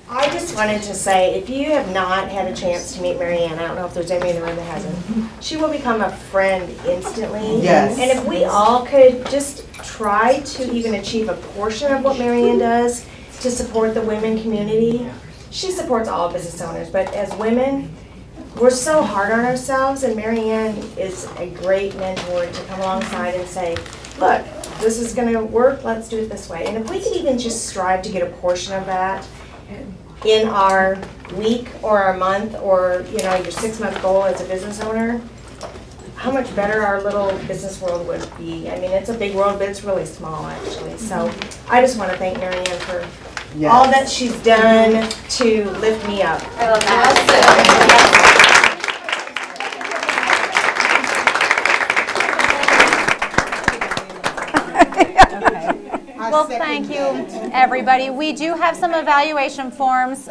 S15: I just wanted to say, if you have not had a chance to meet Mary Ann, I don't know if there's anybody in the room that hasn't, she will become a friend instantly.
S14: Yes.
S15: And if we all could just try to even achieve a portion of what Mary Ann does to support the women community. She supports all business owners, but as women, we're so hard on ourselves, and Mary Ann is a great mentor to come alongside and say, look, this is gonna work, let's do it this way. And if we could even just strive to get a portion of that in our week or our month or your 6-month goal as a business owner, how much better our little business world would be. I mean, it's a big world, but it's really small actually. So I just want to thank Mary Ann for all that she's done to lift me up.
S4: I love that. Well, thank you, everybody. We do have some evaluation forms.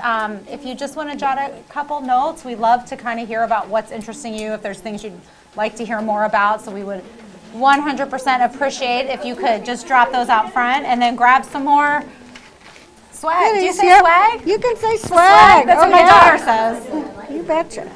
S4: If you just want to jot a couple notes, we'd love to kind of hear about what's interesting you, if there's things you'd like to hear more about. So we would 100% appreciate if you could just drop those out front and then grab some more swag. Do you say swag?
S3: You can say swag.
S4: That's what my daughter says.
S3: You betcha.